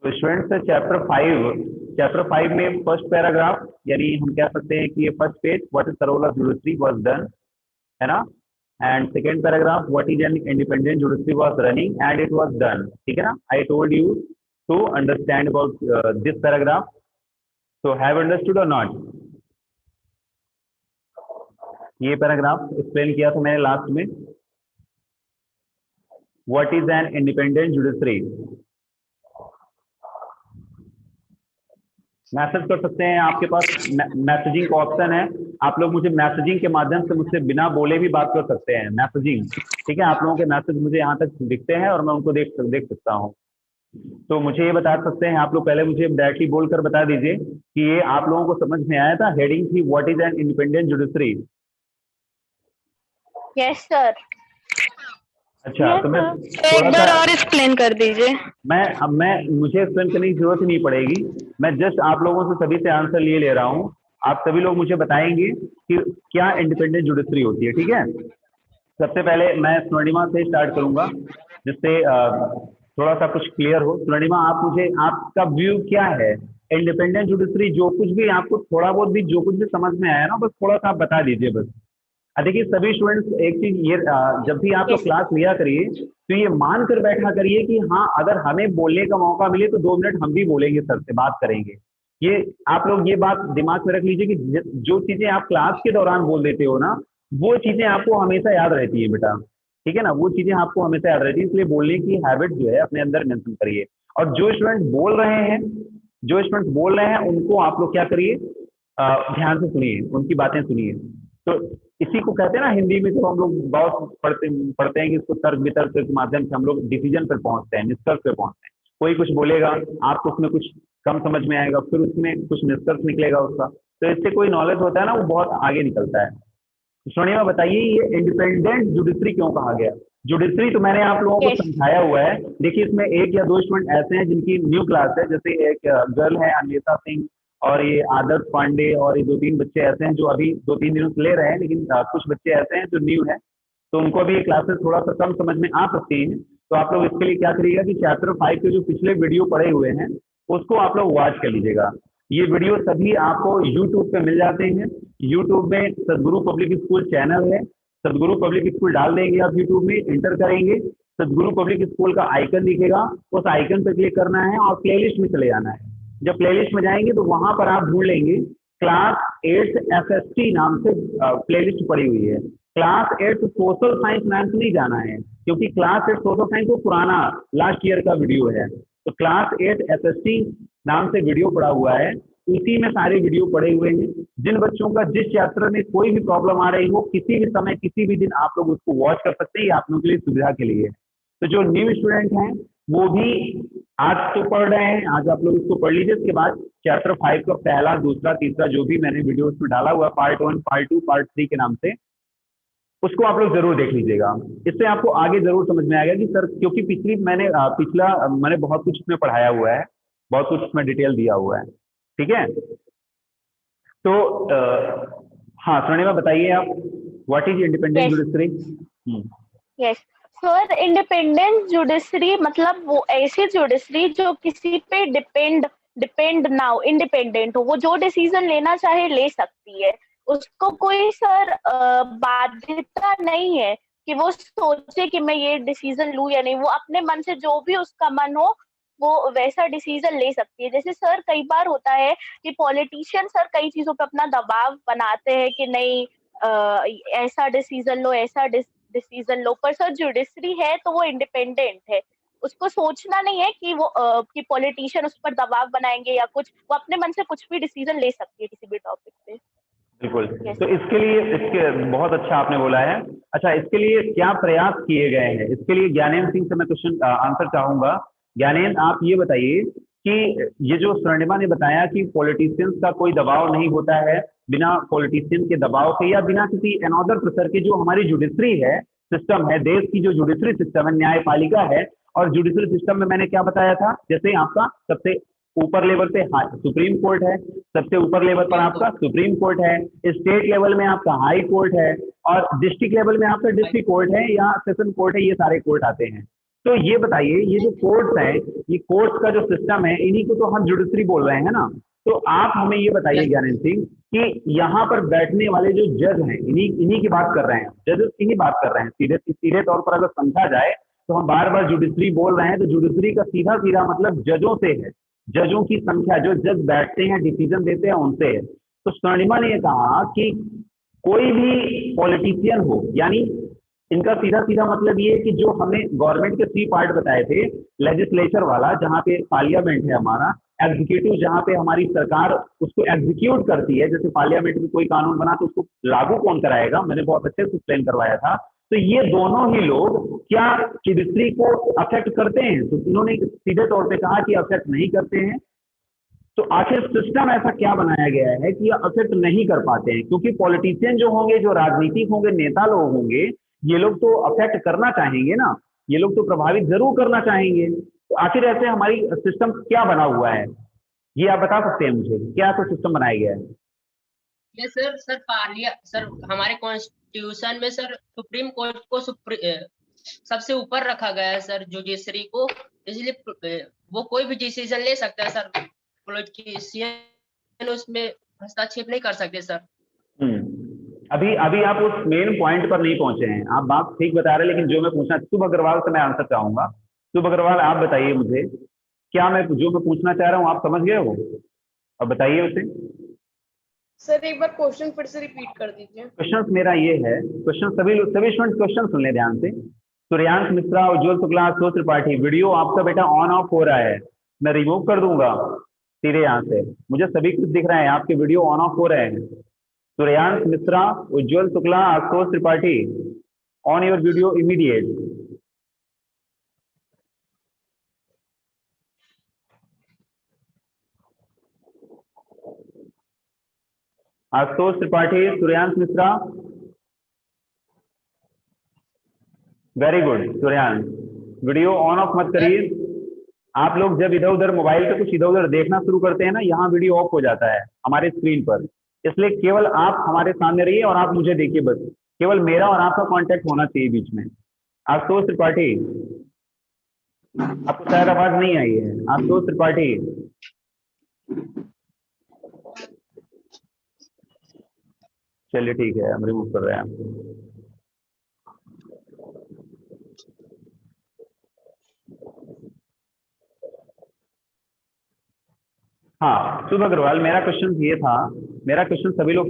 तो students chapter 5 में first paragraph, यानी हम कह सकते हैं कि ये first page, what is the role of judiciary was done, है ना। And second paragraph, what is an independent judiciary was running and it was done, ठीक है ना। I told you to understand about this paragraph, so have understood और not. ये paragraph explain किया था मैंने लास्ट में, what is an independent judiciary. Message कर सकते हैं, आपके पास मैसेजिंग का ऑप्शन है, आप लोग मुझे मैसेजिंग के माध्यम से मुझसे बिना बोले भी बात कर सकते हैं, मैसेजिंग, ठीक है। आप लोगों के मैसेज मुझे यहाँ तक दिखते हैं और मैं उनको देख सकता हूँ। तो मुझे ये बता सकते हैं आप लोग, पहले मुझे डायरेक्टली बोलकर बता दीजिए कि ये आप लोगों को समझ में आया था। हेडिंग थी what is an independent judiciary. Yes sir. अच्छा, तो मैं एक बार और एक्सप्लेन कर दीजिए। मैं मुझे एक्सप्लेन करने की जरूरत ही नहीं पड़ेगी, मैं जस्ट आप लोगों से सभी से आंसर ले रहा हूँ। आप सभी लोग मुझे बताएंगे कि क्या इंडिपेंडेंट जुडिशरी होती है, ठीक है। सबसे पहले मैं स्वर्णिमा से स्टार्ट करूंगा, जिससे थोड़ा सा कुछ क्लियर हो। स्वर्णिमा, आप मुझे, आपका व्यू क्या है इंडिपेंडेंट जुडिशरी, जो कुछ भी आपको थोड़ा बहुत भी जो कुछ भी समझ में आया ना, बस थोड़ा सा आप बता दीजिए बस। देखिए सभी स्टूडेंट्स, एक चीज ये, जब भी आप लोग क्लास लिया करिए तो ये मान कर बैठा करिए कि हाँ, अगर हमें बोलने का मौका मिले तो 2 मिनट हम भी बोलेंगे, सर से बात करेंगे। ये आप लोग ये बात दिमाग में रख लीजिए कि जो चीजें आप क्लास के दौरान बोल देते हो ना, वो चीजें आपको हमेशा याद रहती है बेटा, ठीक है ना। वो चीजें आपको हमेशा याद रहती है, इसलिए बोलने की हैबिट जो है अपने अंदर मेंटेन करिए। और जो स्टूडेंट बोल रहे हैं उनको आप लोग क्या करिए, ध्यान से सुनिए, उनकी बातें सुनिए। तो इसी को कहते हैं ना हिंदी में, जब हम लोग बहुत पढ़ते हैं कि इसको तर्क वितर्क के माध्यम से हम लोग डिसीजन पर पहुंचते हैं, निष्कर्ष पे पहुंचते हैं। कोई कुछ बोलेगा, आपको उसमें कुछ कम समझ में आएगा, फिर उसमें कुछ निष्कर्ष निकलेगा उसका, तो इससे कोई नॉलेज होता है ना, वो बहुत आगे निकलता है। सोनिया बताइए, ये इंडिपेंडेंट जुडिशरी क्यों कहा गया। जुडिशरी तो मैंने आप लोगों को समझाया हुआ है। देखिए इसमें एक या दो स्टूडेंट ऐसे हैं जिनकी न्यू क्लास है, जैसे एक गर्ल है अन्वेषा सिंह, और ये आदर्श पांडे, और ये 2-3 बच्चे ऐसे हैं जो अभी 2-3 दिनों से ले रहे हैं, लेकिन कुछ बच्चे ऐसे हैं जो न्यू है, तो उनको अभी ये क्लासेस थोड़ा सा कम समझ में आ सकती हैं। तो आप लोग इसके लिए क्या करिएगा कि चैप्टर 5 के जो पिछले वीडियो पड़े हुए हैं उसको आप लोग वॉच कर लीजिएगा। ये वीडियो सभी आपको यूट्यूब पे मिल जाते हैं। यूट्यूब में सदगुरु पब्लिक स्कूल चैनल है, सदगुरु पब्लिक स्कूल डाल देंगे आप, यूट्यूब में इंटर करेंगे, सदगुरु पब्लिक स्कूल का आइकन दिखेगा, उस आइकन पर क्लिक करना है और प्लेलिस्ट में चले जाना है। जब प्लेलिस्ट में जाएंगे तो वहां पर आप ढूंढ लेंगे क्लास 8 FST नाम से प्लेलिस्ट पड़ी हुई है। क्लास 8 सोशल साइंस नाम से नहीं जाना है, क्योंकि क्लास 8 सोशल साइंस वो पुराना लास्ट ईयर का वीडियो है। तो क्लास 8 FST नाम से वीडियो पड़ा हुआ है, उसी में सारे वीडियो पड़े हुए हैं। जिन बच्चों का जिस चैप्टर में कोई भी प्रॉब्लम आ रही हो, किसी भी समय किसी भी दिन आप लोग उसको वॉच कर सकते हैं, ये आप लोगों के लिए सुविधा के लिए। तो जो न्यू स्टूडेंट हैं वो भी आज तो पढ़ रहे हैं, आज आप लोग इसको पढ़ लीजिए। इसके बाद चैप्टर 5 का पहला, दूसरा, तीसरा जो भी मैंने वीडियो उसमें डाला हुआ है, पार्ट 1, पार्ट 2, पार्ट 3 के नाम से, उसको आप लोग जरूर देख लीजिएगा। इससे आपको आगे जरूर समझ में आएगा कि सर, क्योंकि पिछला मैंने बहुत कुछ इसमें पढ़ाया हुआ है, बहुत कुछ इसमें डिटेल दिया हुआ है, ठीक है। तो हाँ स्वर्णिमा बताइए आप, what is independent judiciary. Yes sir, independent judiciary मतलब वो ऐसी जुडिशरी जो किसी पे डिपेंड ना हो, इंडिपेंडेंट हो, वो जो डिसीजन लेना चाहे ले सकती है। उसको कोई सर बाध्यता नहीं है कि वो सोचे कि मैं ये डिसीजन लूं या नहीं। वो अपने मन से जो भी उसका मन हो वो वैसा डिसीजन ले सकती है। जैसे सर कई बार होता है कि पॉलिटिशियन सर कई चीजों पे अपना दबाव बनाते हैं कि नहीं ऐसा डिसीजन लो, ऐसा डिसीजन लो, पर सर जुडिशरी है तो वो इंडिपेंडेंट है। उसको सोचना नहीं है कि वो कि पॉलिटिशियन उस पर दबाव बनाएंगे या कुछ, वो अपने मन से कुछ भी डिसीजन ले सकती है किसी भी टॉपिक पे। बिल्कुल। तो इसके बहुत अच्छा आपने बोला है। अच्छा, इसके लिए क्या प्रयास किए गए हैं, इसके लिए ज्ञानेंद्र सिंह से मैं क्वेश्चन आंसर चाहूंगा। ज्ञानेंद्र, आप ये बताइए कि ये जो स्वर्णिमा ने बताया कि पॉलिटिशियंस का कोई दबाव नहीं होता है, बिना पॉलिटिशियन के दबाव के या बिना किसी अनदर प्रेशर के, जो हमारी जुडिशरी है, सिस्टम है, देश की जो जुडिशरी सिस्टम है, न्यायपालिका है, और जुडिशरी सिस्टम में मैंने क्या बताया था, जैसे आपका सबसे ऊपर लेवल पे सुप्रीम कोर्ट है, सबसे ऊपर लेवल पर आपका सुप्रीम कोर्ट है, स्टेट लेवल में आपका हाई कोर्ट है, और डिस्ट्रिक्ट लेवल में आपका डिस्ट्रिक्ट कोर्ट है या सेशन कोर्ट है, ये सारे कोर्ट आते हैं। तो ये बताइए, ये जो कोर्ट्स है, ये कोर्ट्स का जो सिस्टम है, इन्हीं को तो हम जुडिशरी बोल रहे हैं ना। तो आप हमें ये बताइए यस ज्ञानेंद्र सिंह कि यहाँ पर बैठने वाले जो जज हैं, इन्हीं इन्हीं की बात कर रहे हैं, जजेस की ही बात कर रहे हैं। सीधे सीधे तौर पर अगर समझा जाए तो हम बार बार जुडिशरी बोल रहे हैं, तो जुडिशरी का सीधा सीधा मतलब जजों से है। जजों की संख्या, जो जज बैठते हैं डिसीजन देते हैं, उनसे है। तो स्वर्णिमा ने कहा कि कोई भी पॉलिटिशियन हो, यानी इनका सीधा सीधा मतलब ये है कि जो हमें गवर्नमेंट के 3 पार्ट बताए थे, लेजिस्लेचर वाला जहाँ पे पार्लियामेंट है हमारा, एग्जीक्यूटिव जहाँ पे हमारी सरकार उसको एग्जीक्यूट करती है, जैसे पार्लियामेंट में कोई कानून बना तो उसको लागू कौन कराएगा, मैंने बहुत अच्छे से एक्सप्लेन करवाया था। तो ये दोनों ही लोग क्या जुडिशरी को अफेक्ट करते हैं? तो इन्होंने सीधे तौर पे कहा कि अफेक्ट नहीं करते हैं। तो आखिर सिस्टम ऐसा क्या बनाया गया है कि ये अफेक्ट नहीं कर पाते हैं? क्योंकि पॉलिटिशियन जो होंगे, जो राजनीतिक होंगे, नेता लोग होंगे, ये लोग तो अफेक्ट करना चाहेंगे ना, ये लोग तो प्रभावित जरूर करना चाहेंगे। तो आखिर ऐसे हमारी सिस्टम क्या बना हुआ है, ये आप बता सकते हैं मुझे, क्या ऐसा सिस्टम बनाया गया है? ये सर हमारे कॉन्स्टिट्यूशन में सर सुप्रीम कोर्ट को सबसे ऊपर रखा गया है सर, जुडिशरी को। इसलिए वो कोई भी डिसीजन ले सकता है सर, पॉलिटिशियन उसमें हस्तक्षेप नहीं कर सकते सर। अभी अभी आप उस मेन पॉइंट पर नहीं पहुंचे हैं। आप बात ठीक बता रहे हैं, लेकिन जो मैं पूछना, शुभ अग्रवाल से मैं आंसर चाहूंगा। शुभ अग्रवाल, आप बताइए मुझे, क्या मैं जो मैं पूछना चाह रहा हूँ आप समझ गए हो? अब बताइए उसे। सर एक बार क्वेश्चन फिर से रिपीट कर दीजिए। क्वेश्चन मेरा ये है, क्वेश्चन सभी स्टूडेंट क्वेश्चन सुन ले ध्यान से। सूर्यांश मिश्रा, उज्ज्वल शुक्ला, आशुतोष त्रिपाठी, वीडियो आपका बेटा ऑन ऑफ हो रहा है, मैं रिमूव कर दूंगा सीधे यहाँ से। मुझे सभी कुछ दिख रहा है, आपके वीडियो ऑन ऑफ हो रहे हैं। Suryansh Mishra, Ujjwal Shukla, Ashutosh Tripathi, on your video immediate. Ashutosh Tripathi, Suryansh Mishra, very good. Suryansh, video on off मत करिए। आप लोग जब इधर उधर मोबाइल पे कुछ इधर उधर देखना शुरू करते हैं ना, यहाँ वीडियो ऑफ हो जाता है हमारे स्क्रीन पर। इसलिए केवल आप हमारे सामने रहिए और आप मुझे देखिए बस। केवल मेरा और आपका कांटेक्ट होना चाहिए बीच में। आशुतोष त्रिपाठी, आपको शायद आवाज नहीं आई है। आशुतोष त्रिपाठी, चलिए ठीक है, हम रिमूव कर रहे हैं आपको। हाँ शुभ अग्रवाल, मेरा क्वेश्चन ये था, मेरा क्वेश्चन सभी लोग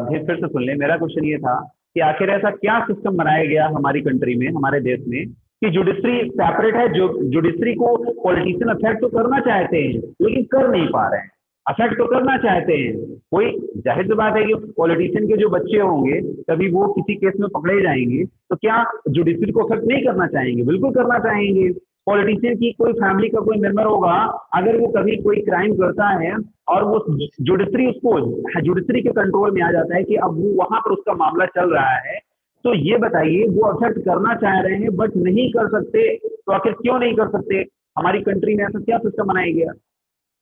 फिर से सुन लें। मेरा क्वेश्चन ये था कि आखिर ऐसा क्या सिस्टम बनाया गया हमारी कंट्री में, हमारे देश में, कि जुडिशरी सेपरेट है। जो जुडिशरी को पॉलिटिशियन अफेक्ट तो करना चाहते हैं लेकिन कर नहीं पा रहे हैं। अफेक्ट तो करना चाहते हैं, कोई जाहिर सी बात है कि पॉलिटिशियन के जो बच्चे होंगे कभी वो किसी केस में पकड़े जाएंगे, तो क्या जुडिशरी को अफेक्ट नहीं करना चाहेंगे? बिल्कुल करना चाहेंगे। पॉलिटिशियन की कोई फैमिली का कोई मेंबर होगा, अगर वो कभी कोई क्राइम करता है और वो जुडिशरी उसको जुडिशरी के कंट्रोल में आ जाता है कि अब वो वहां पर उसका मामला चल रहा है, तो ये बताइए वो अफेक्ट करना चाह रहे हैं बट नहीं कर सकते, तो आखिर क्यों नहीं कर सकते? हमारी कंट्री में ऐसा क्या सिस्टम बनाया गया?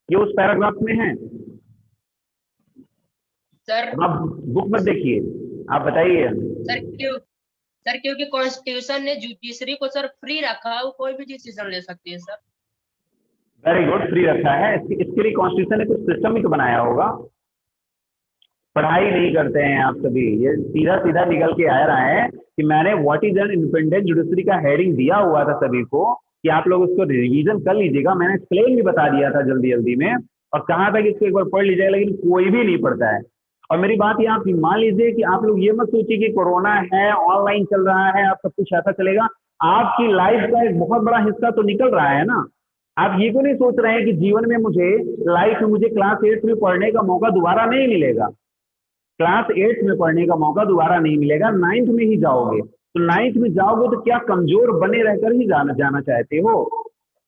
ये उस पैराग्राफ में है सर। आप बुक मत देखिए, आप बताइए। सर क्योंकि कॉन्स्टिट्यूशन ने जुडिशरी को सर फ्री रखा, वो कोई भी डिसीजन ले सकती है सर। वेरी गुड, फ्री रखा है। इसके लिए कॉन्स्टिट्यूशन ने कुछ सिस्टम ही तो बनाया होगा। पढ़ाई नहीं करते हैं आप सभी, ये सीधा सीधा निकल के आ रहा है कि मैंने what is an independent judiciary का हेडिंग दिया हुआ था सभी को कि आप लोग उसको रिवीजन कर लीजिएगा। मैंने एक्सप्लेन भी बता दिया था जल्दी जल्दी में और कहा था कि इसको एक बार पढ़ लीजिएगा, लेकिन कोई भी नहीं पढ़ता है। और मेरी बात ये, आप मान लीजिए कि आप लोग ये मत सोचिए कि कोरोना है, ऑनलाइन चल रहा है, आप सब कुछ ऐसा चलेगा। आपकी लाइफ का एक बहुत बड़ा हिस्सा तो निकल रहा है ना। आप ये तो नहीं सोच रहे हैं कि जीवन में मुझे लाइफ में मुझे क्लास 8 में पढ़ने का मौका दोबारा नहीं मिलेगा। क्लास 8 में पढ़ने का मौका दोबारा नहीं मिलेगा, 9th में ही जाओगे। तो 9th में जाओगे तो क्या कमजोर बने रहकर ही जाना चाहते हो?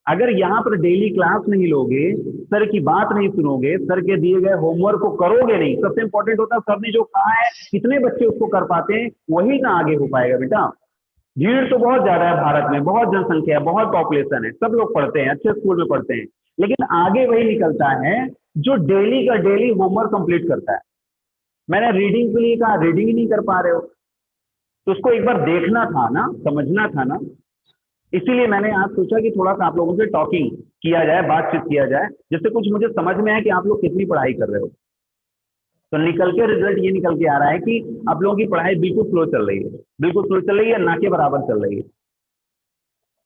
अगर यहाँ पर डेली क्लास नहीं लोगे, सर की बात नहीं सुनोगे, सर के दिए गए होमवर्क को करोगे नहीं, सबसे इंपॉर्टेंट होता है सर ने जो कहा है कितने बच्चे उसको कर पाते हैं, वही ना आगे हो पाएगा बेटा। भीड़ तो बहुत ज्यादा है भारत में, बहुत जनसंख्या है, बहुत पॉपुलेशन है, सब लोग पढ़ते हैं, अच्छे स्कूल में पढ़ते हैं, लेकिन आगे वही निकलता है जो डेली का डेली होमवर्क कंप्लीट करता है। मैंने रीडिंग के लिए कहा, रीडिंग ही नहीं कर पा रहे हो, तो उसको एक बार देखना था ना, समझना था ना। इसीलिए मैंने आज सोचा कि थोड़ा सा आप लोगों से टॉकिंग किया जाए, बातचीत किया जाए, जिससे कुछ मुझे समझ में आए कि आप लोग कितनी पढ़ाई कर रहे हो। तो निकल के रिजल्ट ये निकल के आ रहा है कि आप लोगों की पढ़ाई बिल्कुल स्लो चल रही है, बिल्कुल स्लो चल रही है, ना के बराबर चल रही है।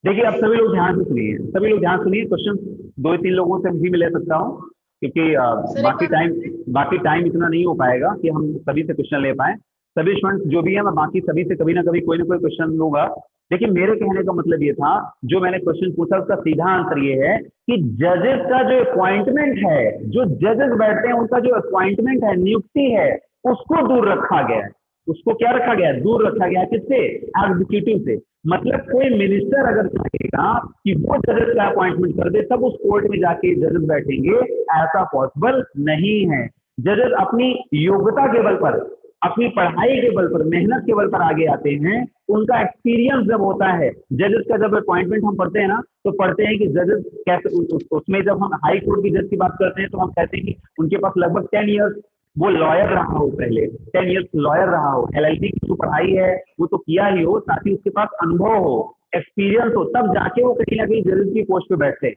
देखिए अब सभी लोग ध्यान से सुनिए, सभी लोग ध्यान सुनिए। क्वेश्चन 2 3 लोगों से भी ले सकता हूँ, क्योंकि सर एक बाकी टाइम इतना नहीं हो पाएगा कि हम सभी से क्वेश्चन ले पाए। सभी स्टूडेंट जो भी है, मैं बाकी सभी से कभी ना कभी कोई ना कोई क्वेश्चन लूंगा। देखिए मेरे कहने का मतलब ये था, जो मैंने क्वेश्चन पूछा उसका सीधा आंसर ये है कि जजेस का जो अपॉइंटमेंट है, जो जजेस बैठते हैं उनका जो अपॉइंटमेंट है, नियुक्ति है, उसको दूर रखा गया है। उसको क्या रखा गया है? दूर रखा गया है। किससे? एग्जीक्यूटिव से। मतलब कोई मिनिस्टर अगर चाहेगा कि वो जजेस का अपॉइंटमेंट कर दे तब उस कोर्ट में जाके जजेस बैठेंगे, ऐसा पॉसिबल नहीं है। जजेस अपनी योग्यता के बल पर, अपनी पढ़ाई के बल पर, मेहनत के बल पर आगे आते हैं। उनका एक्सपीरियंस जब होता है, जजेस का जब अपॉइंटमेंट हम पढ़ते हैं ना, तो पढ़ते हैं कि जजेस कैसे, उसमें जब हम हाई कोर्ट की जज की बात करते हैं तो हम कहते हैं कि उनके पास लगभग 10 ईयर्स वो लॉयर रहा हो, पहले 10 ईयर्स लॉयर रहा हो, LLB की जो पढ़ाई है वो तो किया ही हो, साथ ही उसके पास अनुभव हो, एक्सपीरियंस हो, तब जाके वो कहीं ना कहीं जजेस की पोस्ट पे बैठते हैं।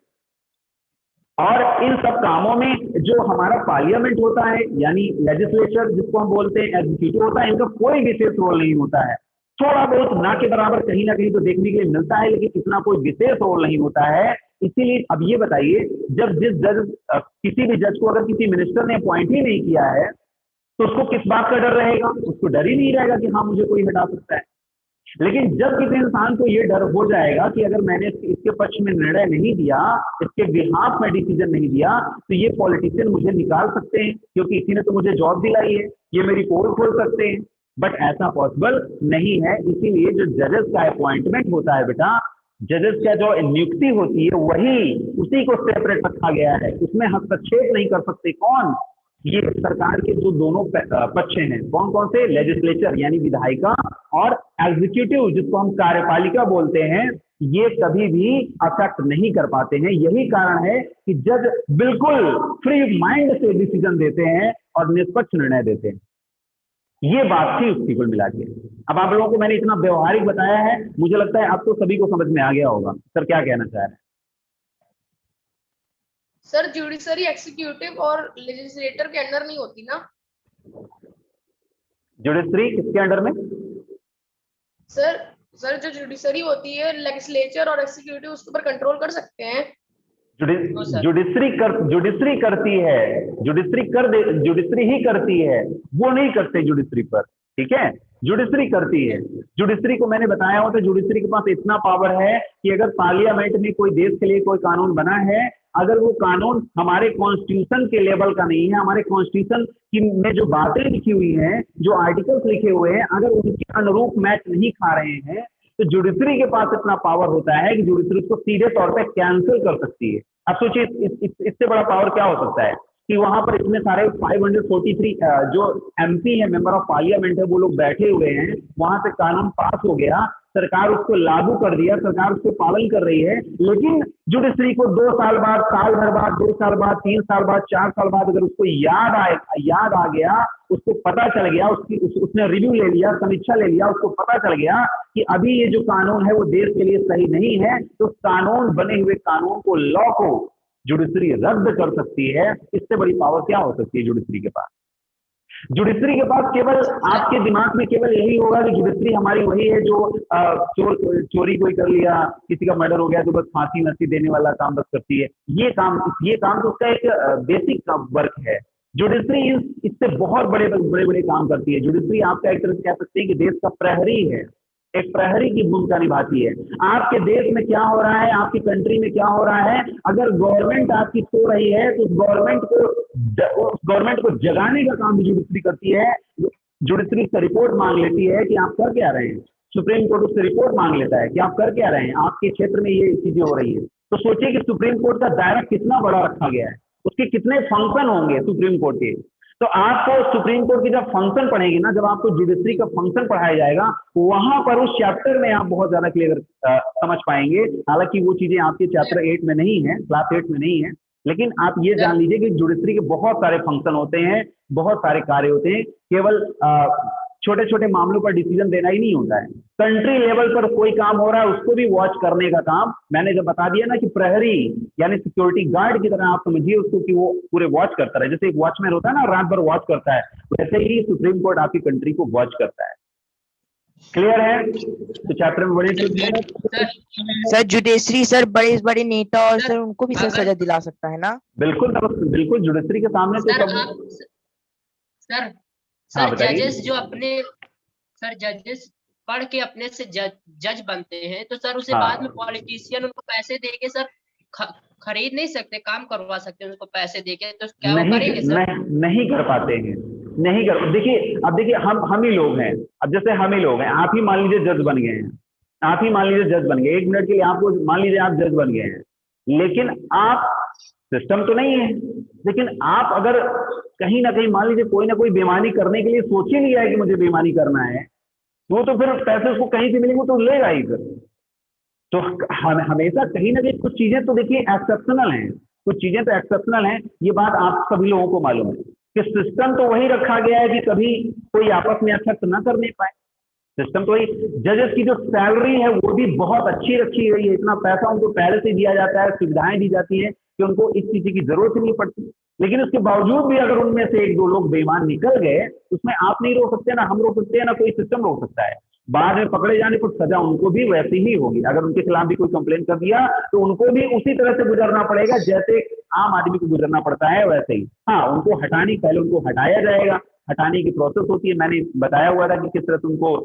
और इन सब कामों में जो हमारा पार्लियामेंट होता है, यानी लेजिस्लेचर जिसको हम बोलते हैं, एग्जीक्यूटिव होता है, इनका कोई विशेष रोल नहीं होता है। थोड़ा बहुत ना के बराबर कहीं ना कहीं तो देखने के लिए मिलता है, लेकिन इतना कोई विशेष रोल नहीं होता है। इसीलिए अब ये बताइए, जब जिस जज किसी भी जज को अगर किसी मिनिस्टर ने अपॉइंट ही नहीं किया है, तो उसको किस बात का डर रहेगा? उसको डर ही नहीं रहेगा कि हाँ मुझे कोई हटा सकता है। लेकिन जब किसी इंसान को ये डर हो जाएगा कि अगर मैंने इसके पक्ष में निर्णय नहीं दिया, इसके बिहाफ में डिसीजन नहीं दिया, तो ये पॉलिटिशियन मुझे निकाल सकते हैं, क्योंकि इसी ने तो मुझे जॉब दिलाई है, ये मेरी पोल खोल सकते हैं। बट ऐसा पॉसिबल नहीं है। इसीलिए जो जजेस का अपॉइंटमेंट होता है बेटा, जजेस का जो नियुक्ति होती है, वही उसी को सेपरेट रखा गया है। उसमें हस्तक्षेप नहीं कर सकते। कौन? ये सरकार के जो दोनों पक्ष हैं, कौन कौन से? लेजिस्लेचर यानी विधायिका, और एग्जीक्यूटिव जिसको हम कार्यपालिका बोलते हैं, ये कभी भी अफेक्ट नहीं कर पाते हैं। यही कारण है कि जज बिल्कुल फ्री माइंड से डिसीजन देते हैं और निष्पक्ष निर्णय देते हैं। ये बात थी उसकी कुल मिला के। अब आप लोगों को मैंने इतना व्यवहारिक बताया है, मुझे लगता है आपको सभी को समझ में आ गया होगा। सर क्या कहना चाह रहे हैं? सर जुडिशरी एग्जीक्यूटिव और लेजिस्लेटर के अंडर नहीं होती ना? जुडिशरी किसके अंडर में? सर सर जो जुडिशरी होती है, लेजिस्लेचर और एग्जीक्यूटिव उसके ऊपर कंट्रोल कर सकते हैं। जुडिशरी करती है, जुडिशरी ही करती है, वो नहीं करते जुडिशरी पर। ठीक है, जुडिशरी करती है। जुडिशरी को मैंने बताया हो, तो जुडिशरी के पास इतना पावर है कि अगर पार्लियामेंट में कोई देश के लिए कोई कानून बना है, अगर वो कानून हमारे कॉन्स्टिट्यूशन के लेवल का नहीं है, हमारे कॉन्स्टिट्यूशन की में जो बातें लिखी हुई हैं, जो आर्टिकल्स लिखे हुए हैं, अगर उनके अनुरूप मैच नहीं खा रहे हैं, तो जुडिशरी के पास इतना पावर होता है कि जुडिशरी उसको सीधे तौर पे कैंसिल कर सकती है। अब सोचिए इससे बड़ा पावर क्या हो सकता है कि वहां पर इतने सारे 543 जो MP है, मेंबर ऑफ पार्लियामेंट है, वो लोग बैठे हुए हैं, वहां से कानून पास हो गया, सरकार उसको लागू कर दिया, सरकार उसको पालन कर रही है, लेकिन जुडिशरी को 2 साल बाद, साल भर बाद, 2 साल बाद, 3 साल बाद, 4 साल बाद अगर उसको याद आ गया, उसको पता चल गया, उसने रिव्यू ले लिया, समीक्षा ले लिया, उसको पता चल गया कि अभी ये जो कानून है वो देश के लिए सही नहीं है, तो कानून बने हुए कानून को, लॉ को जुडिशरी रद्द कर सकती है। इससे बड़ी पावर क्या हो सकती है जुडिशरी के पास? जुडिशरी के पास केवल आपके दिमाग में केवल यही होगा कि जुडिशरी हमारी वही है जो चोरी कोई कर लिया, किसी का मर्डर हो गया तो बस फांसी नसी देने वाला काम बस करती है। ये काम तो उसका एक बेसिक वर्क है। जुडिशरी इससे बहुत बड़े काम करती है। जुडिशरी आपका एक तरह से कह सकते हैं कि देश का प्रहरी है, एक प्रहरी की भूमिका निभाती है। आपके देश में क्या हो रहा है, आपकी कंट्री में क्या हो रहा है, अगर गवर्नमेंट आपकी सो रही है तो उस गवर्नमेंट को जगाने का काम जुडिशरी करती है। जुडिशरी उससे रिपोर्ट मांग लेती है कि आप कर क्या रहे हैं। सुप्रीम कोर्ट उससे रिपोर्ट मांग लेता है कि आप कर क्या रहे हैं, आपके क्षेत्र में ये चीजें हो रही है। तो सोचिए कि सुप्रीम कोर्ट का दायरा कितना बड़ा रखा गया है, उसके कितने फंक्शन होंगे सुप्रीम कोर्ट के। तो आपको सुप्रीम कोर्ट की जब फंक्शन पढ़ेगी ना, जब आपको जुडिशरी का फंक्शन पढ़ाया जाएगा, वहां पर उस चैप्टर में आप बहुत ज्यादा क्लियर समझ पाएंगे। हालांकि वो चीजें आपके चैप्टर 8 में नहीं है, क्लास 8 में नहीं है, लेकिन आप ये जान लीजिए कि जुडिशरी के बहुत सारे फंक्शन होते हैं, बहुत सारे कार्य होते हैं। केवल छोटे छोटे मामलों पर डिसीजन देना ही नहीं होता है। कंट्री लेवल पर कोई काम हो रहा है उसको भी वॉच करने का काम मैंने जब बता दिया ना कि प्रहरी यानी सिक्योरिटी गार्ड की तरह आप समझिए उसको कि वो पूरे वॉच करता है। जैसे एक वॉचमैन होता है ना रात भर वॉच करता है, वैसे ही सुप्रीम कोर्ट आपकी कंट्री को वॉच करता है। क्लियर है? तो चैप्टर में बड़े सर जुडिशरी सर बड़े बड़े नेता और सर उनको भी सर अगर- सजा दिला सकता है ना? बिल्कुल बिल्कुल जुडिशरी के सामने तो सर सब आप सर हाँ, सर बताइए। जजेस जो अपने सर जजेस पढ़ के अपने से जज बनते हैं तो सर उसे हाँ। बाद में पॉलिटिशियन उनको पैसे देके सर खरीद नहीं सकते, काम करवा सकते हैं उनको पैसे देके, तो क्या वो करेंगे सर? नहीं कर पाते हैं, नहीं कर। देखिए अब देखिए हम ही लोग हैं, अब जैसे हम ही लोग हैं, आप ही मान लीजिए जज बन गए हैं, आप ही मान लीजिए जज बन गए, 1 मिनट के लिए आपको मान लीजिए आप जज बन गए हैं, लेकिन आप सिस्टम तो नहीं है, लेकिन आप अगर कहीं ना कहीं मान लीजिए कोई ना कोई बेईमानी करने के लिए सोच ही लिया है कि मुझे बेईमानी करना है, वो तो फिर पैसे उसको कहीं से मिलेंगे तो लेगा ही फिर। तो हमेशा कहीं ना कहीं कुछ चीजें तो देखिए एक्सेप्शनल हैं, कुछ चीजें तो एक्सेप्शनल हैं, ये बात आप सभी लोगों को मालूम है कि सिस्टम तो वही रखा गया है कि कभी कोई आपस में अफेक्ट ना करने पाए। सिस्टम तो वही, जजेस की जो सैलरी है वो भी बहुत अच्छी रखी गई है, इतना पैसा उनको पहले से दिया जाता है, सुविधाएं दी जाती है कि उनको इस चीज की जरूरत ही नहीं पड़ती। लेकिन उसके बावजूद भी अगर उनमें से 1-2 लोग बेईमान निकल गए, उसमें आप नहीं रोक सकते, ना हम रोक सकते हैं, ना कोई सिस्टम रोक सकता है। बाद में पकड़े जाने पर सजा उनको भी वैसी ही होगी। अगर उनके खिलाफ भी कोई कंप्लेन कर दिया तो उनको भी उसी तरह से गुजरना पड़ेगा जैसे आम आदमी को गुजरना पड़ता है, वैसे ही। हाँ, उनको हटाने पहले उनको हटाया जाएगा, हटाने की प्रोसेस होती है, मैंने बताया हुआ था कि किस तरह से उनको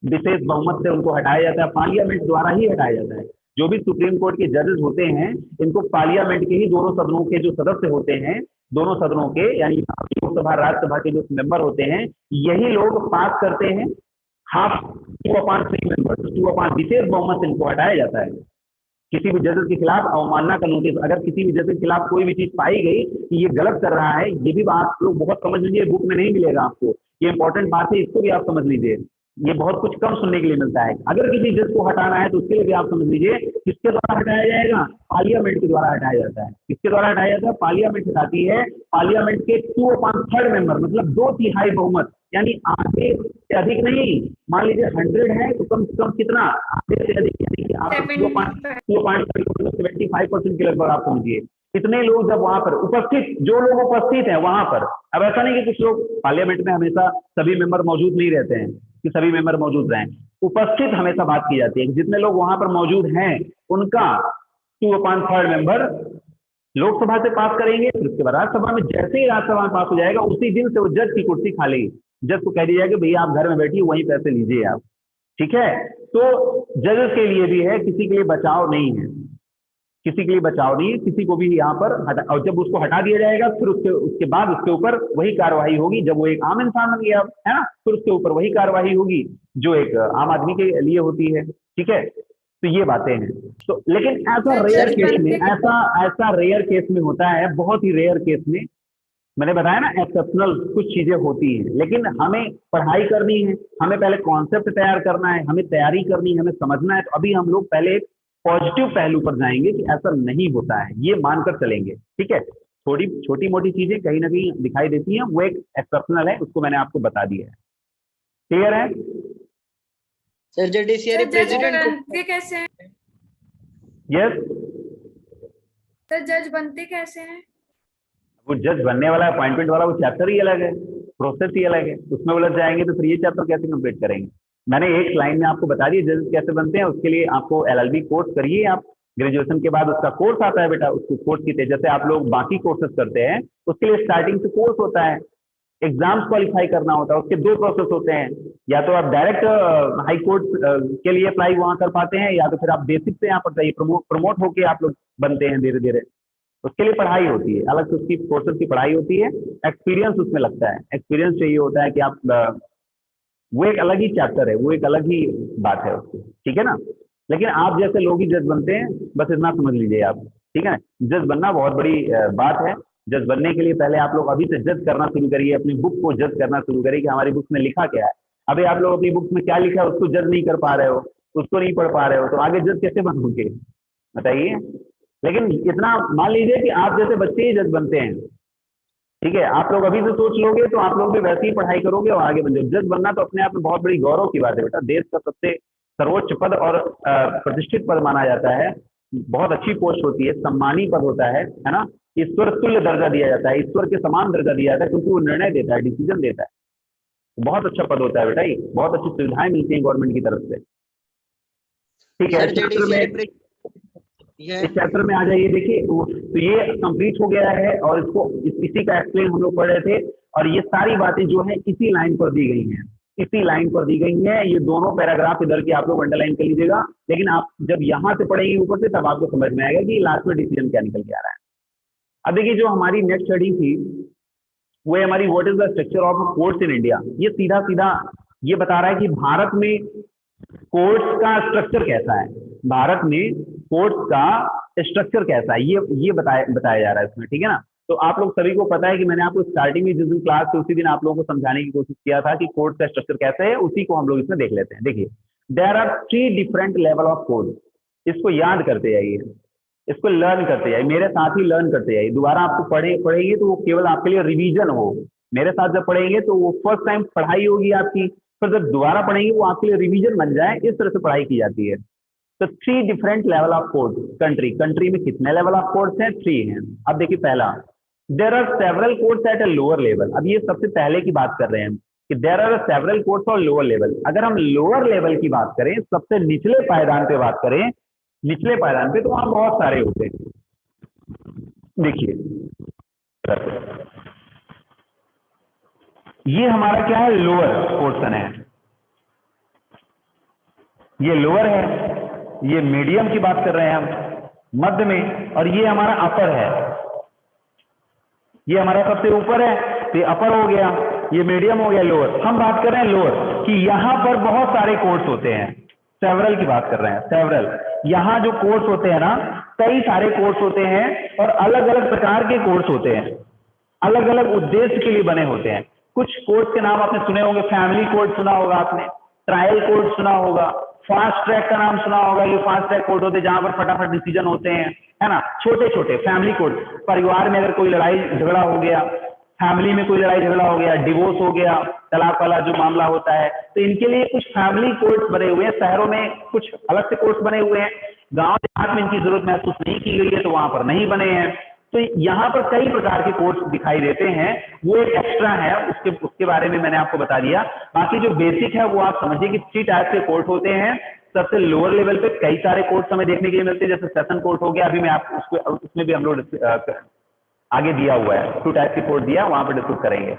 विशेष बहुमत से उनको हटाया जाता है, पार्लियामेंट द्वारा ही हटाया जाता है। जो भी सुप्रीम कोर्ट के जजेस होते हैं इनको पार्लियामेंट के ही दोनों सदनों के जो सदस्य होते हैं, दोनों सदनों के यानी लोकसभा राज्यसभा के जो मेंबर होते हैं, यही लोग पास करते हैं। हाफ 2/3 मेंबर, 2/5 विशेष बहुमत से इनको हटाया जाता है। किसी भी जजेस के खिलाफ अवमानना का नोटिस, अगर किसी भी जज के खिलाफ कोई भी चीज पाई गई कि ये गलत कर रहा है, ये भी आप लोग बहुत समझ लीजिए, बुक में नहीं मिलेगा आपको, ये इंपॉर्टेंट बात है, इसको भी आप समझ लीजिए, ये बहुत कुछ कम सुनने के लिए मिलता है। अगर किसी जज को हटाना है तो उसके लिए भी आप समझ लीजिए किसके द्वारा हटाया जाएगा, पार्लियामेंट के द्वारा हटाया जाता है। किसके द्वारा हटाया जाता है? पार्लियामेंट हटाती है, पार्लियामेंट के 2/3 मेंबर, मतलब 2/3 बहुमत, यानी आधे से अधिक नहीं। मान लीजिए 100 है तो कम से कम कितना, आधे से अधिक, यानी कि आप 75% के लगभग आप समझिए। इतने लोग जब वहां पर उपस्थित, जो लोग उपस्थित हैं वहां पर, अब ऐसा नहीं कि कुछ लोग पार्लियामेंट में हमेशा सभी मेंबर मौजूद नहीं रहते हैं कि सभी मेंबर मौजूद रहें, उपस्थित हमेशा बात की जाती है कि जितने लोग वहां पर मौजूद हैं उनका 2/3 मेंबर लोकसभा से पास करेंगे, फिर उसके बाद राज्यसभा में, जैसे ही राज्यसभा में पास हो जाएगा उसी दिन से वो जज की कुर्सी खा लेगी। जज को कह दिया जाएगा भैया आप घर में बैठिए, वहीं पैसे लीजिए आप, ठीक है। तो जजेस के लिए भी है, किसी के लिए बचाव नहीं है, किसी के लिए बचाव नहीं है, किसी को भी यहाँ पर हटा, और जब उसको हटा दिया जाएगा फिर उसके बाद उसके ऊपर वही कार्रवाई होगी। जब वो एक आम इंसान बन गया है ना, फिर उसके ऊपर वही कार्रवाई होगी जो एक आम आदमी के लिए होती है, ठीक है। तो ये बातें हैं। तो लेकिन ऐसा रेयर केस में, ऐसा रेयर केस में होता है, बहुत ही रेयर केस में, मैंने बताया ना एक्सेप्शनल कुछ चीजें होती हैं। लेकिन हमें पढ़ाई करनी है, हमें पहले कॉन्सेप्ट तैयार करना है, हमें तैयारी करनी है, हमें समझना है। तो अभी हम लोग पहले एक पॉजिटिव पहलू पर जाएंगे कि ऐसा नहीं होता है, ये मानकर चलेंगे, ठीक है। थोड़ी छोटी मोटी चीजें कहीं ना कहीं दिखाई देती हैं, वो एक एक्सेप्शनल है, उसको मैंने आपको बता दिया है। क्लियर है? सर जुडिशियरी प्रेसिडेंट बनते कैसे हैं? यस, सर जज बनते कैसे हैं? वो जज बनने वाला अपॉइंटमेंट वाला वो चैप्टर ही अलग है, प्रोसेस ही अलग है, उसमें उलझ जाएंगे तो फिर ये चैप्टर कैसे कंप्लीट करेंगे। मैंने एक लाइन में आपको बता दिया जज कैसे बनते हैं। उसके लिए आपको LLB कोर्स करिए, आप ग्रेजुएशन के बाद उसका कोर्स आता है बेटा, उसको कोर्स की जैसे आप लोग बाकी कोर्सेज करते हैं उसके लिए स्टार्टिंग से कोर्स होता है, एग्जाम्स क्वालिफाई करना होता है, उसके 2 प्रोसेस होते हैं। या तो आप डायरेक्ट हाई कोर्ट के लिए अप्लाई वहां कर पाते हैं, या तो फिर आप बेसिक से यहाँ पर चाहिए प्रमोट होके आप लोग बनते हैं धीरे धीरे। उसके लिए पढ़ाई होती है, अलग से उसकी कोर्सेज की पढ़ाई होती है, एक्सपीरियंस उसमें लगता है, एक्सपीरियंस चाहिए होता है कि आप वो एक अलग ही चैप्टर है, वो एक अलग ही बात है उसकी, ठीक है ना। लेकिन आप जैसे लोग ही जज बनते हैं, बस इतना समझ लीजिए आप, ठीक है। जज बनना बहुत बड़ी बात है। जज बनने के लिए पहले आप लोग अभी से जज करना शुरू करिए, अपनी बुक को जज करना शुरू करिए कि हमारी बुक में लिखा क्या है। अभी आप लोग अपनी बुक में क्या लिखा है उसको जज नहीं कर पा रहे हो, उसको नहीं पढ़ पा रहे हो, तो आगे जज कैसे बनोगे बताइए। लेकिन इतना मान लीजिए कि आप जैसे बच्चे ही जज बनते हैं, ठीक है, आप लोग अभी से सोच लोगे तो आप लोग भी वैसे ही पढ़ाई करोगे और आगे बन जाओगे। जज बनना तो अपने आप में बहुत बड़ी गौरव की बात है बेटा, देश का सबसे सर्वोच्च पद और प्रतिष्ठित पद माना जाता है, बहुत अच्छी पोस्ट होती है, सम्मानी पद होता है ना। ईश्वर तुल्य दर्जा दिया जाता है, ईश्वर के समान दर्जा दिया जाता है, क्योंकि वो निर्णय देता है, डिसीजन देता है। बहुत अच्छा पद होता है बेटा, ये बहुत अच्छी सुविधाएं मिलती हैं गवर्नमेंट की तरफ से। ठीक है, सर इस चैप्टर में ये इस चैप्टर में आ जाइए। देखिए तो ये कंप्लीट हो गया है और इसको इसी का एक्सप्लेन हम लोग पढ़ रहे थे, और ये सारी बातें जो है इसी लाइन पर दी गई हैं, इसी लाइन पर दी गई हैं। ये दोनों पैराग्राफ इधर की आप लोग अंडरलाइन कर लीजिएगा, लेकिन आप जब यहाँ से पढ़ेंगे ऊपर से तब आपको समझ में आएगा कि लास्ट में डिसीजन क्या निकल के आ रहा है। अब देखिए जो हमारी नेक्स्ट स्टडी थी वो है हमारी what is the structure of courts in India. ये सीधा सीधा ये बता रहा है कि भारत में कोर्ट्स का स्ट्रक्चर कैसा है, भारत में कोर्ट्स का स्ट्रक्चर कैसा है, ये बताया जा रहा है इसमें। ठीक है ना। तो आप लोग सभी को पता है कि मैंने आपको स्टार्टिंग में जिस दिन क्लास थी उसी दिन आप लोगों को समझाने की कोशिश किया था कि कोर्ट का स्ट्रक्चर कैसे है, उसी को हम लोग इसमें देख लेते हैं। देखिए there are 3 different level of court. इसको याद करते जाइए, इसको लर्न करते जाइए, मेरे साथ ही लर्न करते जाइए। दोबारा आपको पढ़ेंगे तो वो केवल आपके लिए रिवीजन हो, मेरे साथ जब पढ़ेंगे तो वो फर्स्ट टाइम पढ़ाई होगी आपकी, फिर जब दोबारा पढ़ेंगे वो आपके लिए रिवीजन बन जाए, इस तरह से पढ़ाई की जाती है। तो 3 different level of court. Country में कितने लेवल ऑफ कोर्ट्स हैं? 3 हैं। अब देखिए पहला, there are several courts at a lower level. अब ये सबसे पहले की बात कर रहे हैं कि there are several courts on lower level. अगर हम लोअर लेवल की बात करें, सबसे निचले पायदान पे बात करें, निचले पायदान पे, तो वहां बहुत सारे होते हैं। देखिए ये हमारा क्या है, लोअर पोर्शन है, ये लोअर है, ये मीडियम की बात कर रहे हैं हम, मध्य में, और ये हमारा अपर है, ये हमारा सबसे ऊपर है, तो ये अपर हो गया, ये मीडियम हो गया, लोअर। हम बात कर रहे हैं लोअर कि यहां पर बहुत सारे कोर्ट्स होते हैं, सेवरल की बात कर रहे हैं, सेवरल। यहां जो कोर्ट्स होते हैं ना, कई सारे कोर्ट्स होते हैं और अलग अलग प्रकार के कोर्ट्स होते हैं, अलग अलग उद्देश्य के लिए बने होते हैं। कुछ कोर्ट्स के नाम आपने सुने होंगे, फैमिली कोर्ट सुना होगा आपने, ट्रायल कोर्ट सुना होगा, फास्ट ट्रैक का नाम सुना होगा। ये फास्ट ट्रैक कोर्ट होते हैं जहां पर फटाफट डिसीजन होते हैं, है ना। छोटे छोटे फैमिली कोर्ट, परिवार में अगर कोई लड़ाई झगड़ा हो गया, फैमिली में कोई लड़ाई झगड़ा हो गया, डिवोर्स हो गया, तलाक वाला जो मामला होता है, तो इनके लिए कुछ फैमिली कोर्ट्स बने हुए हैं। शहरों में कुछ अलग से कोर्ट्स बने हुए हैं, गांव देहात में इनकी जरूरत महसूस नहीं की गई है तो वहां पर नहीं बने हैं। तो यहाँ पर कई प्रकार के कोर्ट्स दिखाई देते हैं, वो एक एक्स्ट्रा है, उसके बारे में मैंने आपको बता दिया। बाकी जो बेसिक है वो आप समझिए कि 3 टाइप के कोर्ट होते हैं। सबसे लोअर लेवल पे कई सारे कोर्ट्स हमें देखने के लिए मिलते हैं, जैसे सेशन कोर्ट हो गया, अभी मैं आपको उसमें भी हम लोग आगे दिया हुआ है, 2 टाइप के कोर्ट दिया, वहां पर डिस्कस करेंगे।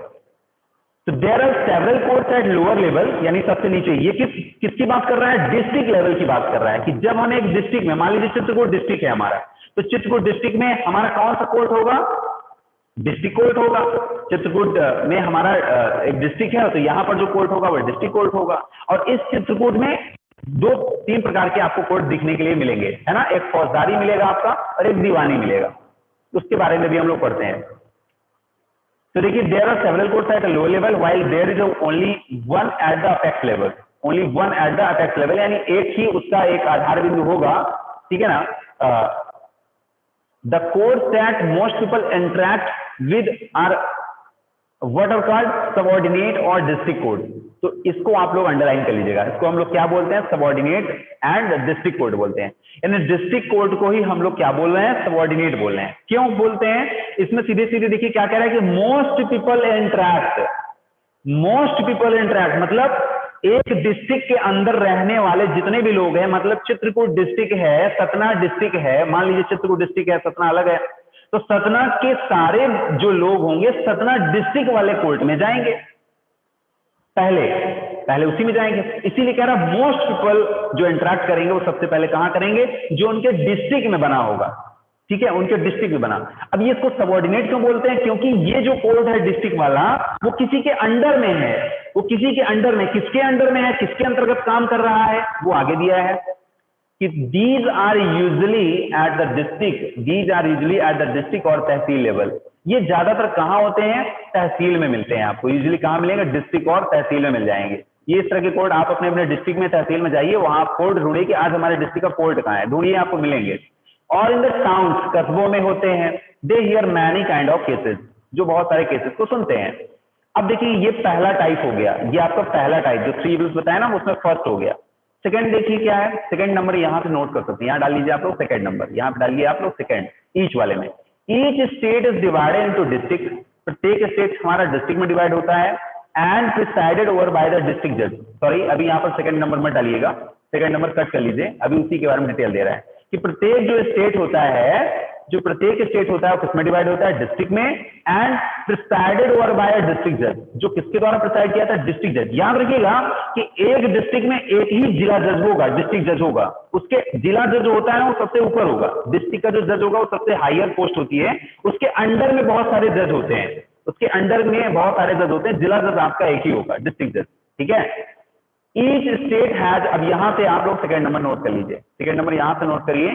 तो there are several courts at lower level, यानी सबसे नीचे। ये किसकी बात कर रहा है? डिस्ट्रिक्ट लेवल की बात कर रहा है कि जब हम एक डिस्ट्रिक्ट में, मान लीजिए चित्रकूट डिस्ट्रिक्ट है हमारा, तो चित्रकूट डिस्ट्रिक्ट में हमारा कौन सा कोर्ट होगा? डिस्ट्रिक्ट कोर्ट होगा। चित्रकूट में हमारा एक डिस्ट्रिक्ट है, तो यहाँ पर जो कोर्ट होगा वो डिस्ट्रिक्ट कोर्ट होगा। और इस चित्रकूट में 2-3 प्रकार के आपको कोर्ट दिखने के लिए मिलेंगे, है ना। एक फौजदारी मिलेगा आपका और एक दीवानी मिलेगा, उसके बारे में भी हम लोग पढ़ते हैं। तो देखिए there are several courts at a lower level while there is only one at the apex level, only one at the apex level, यानी एक ही उसका एक आधार बिंदु होगा, ठीक है ना। The courts that most people interact with are what are called subordinate और डिस्ट्रिक्ट कोर्ट। तो इसको आप लोग अंडरलाइन कर लीजिएगा, इसको हम लोग क्या बोलते हैं? सबऑर्डिनेट एंड डिस्ट्रिक्ट कोर्ट बोलते हैं। यानी डिस्ट्रिक्ट कोर्ट को ही हम लोग क्या बोल रहे हैं? सबऑर्डिनेट बोल रहे हैं। क्यों बोलते हैं? इसमें सीधे सीधे देखिए क्या कह रहा है कि most people interact, most people interact मतलब एक डिस्ट्रिक्ट के अंदर रहने वाले जितने भी लोग हैं, मतलब चित्रकूट डिस्ट्रिक्ट है, सतना डिस्ट्रिक्ट है, मान लीजिए चित्रकूट डिस्ट्रिक्ट है, सतना अलग है, तो सतना के सारे जो लोग होंगे सतना डिस्ट्रिक्ट वाले कोर्ट में जाएंगे, पहले उसी में जाएंगे। इसीलिए कह रहा मोस्ट पीपल जो इंटरेक्ट करेंगे वो सबसे पहले कहां करेंगे? जो उनके डिस्ट्रिक्ट में बना होगा, ठीक है, उनके डिस्ट्रिक्ट में बना। अब ये इसको सबऑर्डिनेट क्यों बोलते हैं? क्योंकि ये जो कोर्ट है डिस्ट्रिक्ट वाला, वो किसी के अंडर में है, वो किसी के अंडर में, किसके अंडर में है, किसके अंतर्गत काम कर रहा है, वो आगे दिया है कि these are usually at the district, these are usually at the district और तहसील लेवल। ये ज्यादातर कहाँ होते हैं? तहसील में मिलते हैं आपको। यूजुअली कहाँ मिलेंगे? डिस्ट्रिक्ट और तहसील में मिल जाएंगे। ये इस तरह के कोर्ट आप अपने अपने डिस्ट्रिक्ट में, तहसील में जाइए, वहां आप कोर्ट ढूंढिए कि आज हमारे डिस्ट्रिक्ट का कोर्ट कहाँ है, ढूंढिए, आपको मिलेंगे। और इन द टाउन्स, कस्बों में होते हैं। They hear many kind of cases, जो बहुत सारे केसेस को सुनते हैं। अब देखिए ये पहला टाइप हो गया, ये आपका पहला टाइप जो 3 रूल्स बताया ना उसमें फर्स्ट हो गया। सेकंड देखिए क्या है, सेकंड नंबर यहाँ से नोट कर सकते हैं, यहाँ डाल लीजिए आप लोग सेकंड नंबर, यहाँ पे डालिए आप लोग सेकंड ईच वाले में। Each state is divided into district, प्रत्येक स्टेट हमारा डिस्ट्रिक्ट में डिवाइड होता है and presided over by the district जज। सॉरी अभी यहाँ पर सेकंड नंबर में डालिएगा, सेकंड नंबर कट कर लीजिए, अभी उसी के बारे में डिटेल दे रहा है कि प्रत्येक जो स्टेट होता है, जो प्रत्येक स्टेट होता है किसमें डिवाइड होता है, डिस्ट्रिक्ट में, and presided over by a district जज, जो किसके द्वारा प्रिसाइड किया था, डिस्ट्रिक्ट जज। याद रखिएगा कि एक डिस्ट्रिक्ट में एक ही जिला जज होगा, डिस्ट्रिक्ट जज होगा, उसके जिला जज होता है वो सबसे ऊपर होगा, डिस्ट्रिक्ट का जो जज होगा वो सबसे हायर पोस्ट होती है, उसके अंडर में बहुत सारे जज होते हैं, उसके अंडर में बहुत सारे जज होते हैं, जिला जज आपका एक ही होगा, डिस्ट्रिक्ट जज, ठीक है। ईच स्टेट हैज, अब यहां से आप लोग सेकंड नंबर नोट कर लीजिए, सेकंड नंबर यहां से नोट करिए,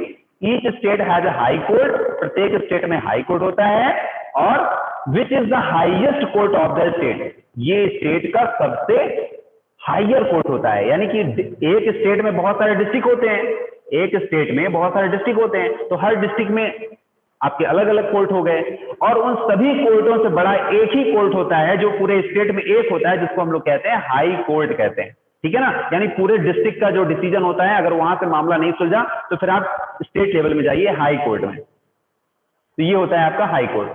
each state has a high court, प्रत्येक स्टेट में हाई कोर्ट होता है, और which is the highest court of the state, ये स्टेट का सबसे हायर कोर्ट होता है। यानी कि एक स्टेट में बहुत सारे डिस्ट्रिक्ट होते हैं, एक स्टेट में बहुत सारे डिस्ट्रिक्ट होते हैं, तो हर डिस्ट्रिक्ट में आपके अलग अलग कोर्ट हो गए, और उन सभी कोर्टों से बड़ा एक ही कोर्ट होता है जो पूरे स्टेट में एक होता है, जिसको हम लोग कहते हैं हाई कोर्ट कहते हैं, ठीक है ना। यानी पूरे डिस्ट्रिक्ट का जो डिसीजन होता है, अगर वहां से मामला नहीं सुलझा तो फिर आप स्टेट लेवल में जाइए हाई कोर्ट में, तो ये होता है आपका high court.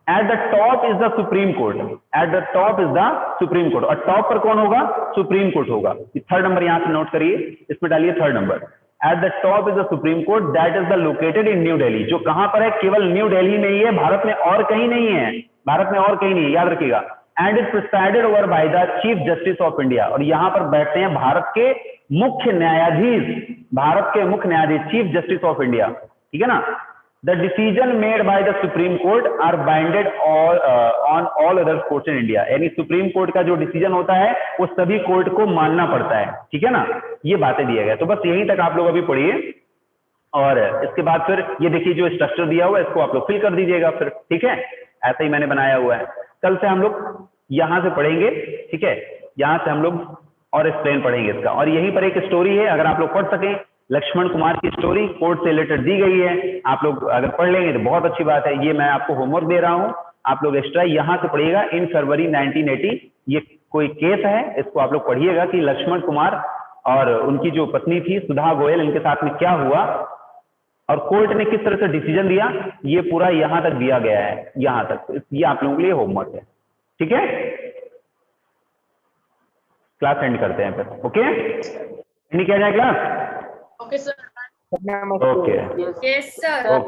At the top is the supreme court, at the top is the supreme court, और टॉप पर कौन होगा, सुप्रीम कोर्ट होगा। थर्ड नंबर यहां से नोट करिए, इसमें डालिए third number, at the top is the supreme court that is the located in new Delhi, जो कहां पर है, केवल न्यू दिल्ली में ही है, भारत में और कहीं नहीं है, भारत में और कहीं नहीं है, याद रखिएगा। And is presided over by the chief justice of India, और यहां पर बैठते हैं भारत के मुख्य न्यायाधीश, भारत के मुख्य न्यायाधीश, चीफ जस्टिस ऑफ इंडिया, ठीक है ना। The decision made by the supreme court are binded on all other courts in India, यानी सुप्रीम कोर्ट का जो डिसीजन होता है वो सभी कोर्ट को मानना पड़ता है, ठीक है ना। ये बातें दिया गया, तो बस यहीं तक आप लोग अभी पढ़िए, और इसके बाद फिर ये देखिए जो स्ट्रक्चर दिया हुआ है इसको आप लोग फिल कर दीजिएगा फिर, ठीक है। ऐसा ही मैंने बनाया हुआ है। कल से हम लोग यहां से पढ़ेंगे, ठीक है, यहां से हम लोग और एक्सप्लेन पढ़ेंगे इसका। और यहीं पर एक स्टोरी है, अगर आप लोग पढ़ सकें, लक्ष्मण कुमार की स्टोरी कोर्ट से रिलेटेड दी गई है, आप लोग अगर पढ़ लेंगे तो बहुत अच्छी बात है। ये मैं आपको होमवर्क दे रहा हूं, आप लोग एक्स्ट्रा यहां से पढ़िएगा। इन फरवरी 1980 ये कोई केस है, इसको आप लोग पढ़िएगा कि लक्ष्मण कुमार और उनकी जो पत्नी थी सुधा गोयल, इनके साथ में क्या हुआ और कोर्ट ने किस तरह से डिसीजन दिया, ये पूरा यहां तक दिया गया है, यहां तक। ये आप लोगों के लिए होमवर्क है, ठीक है। क्लास एंड करते हैं फिर, ओके। नहीं किया जाए class, okay sir. Okay, Yes, sir. Okay.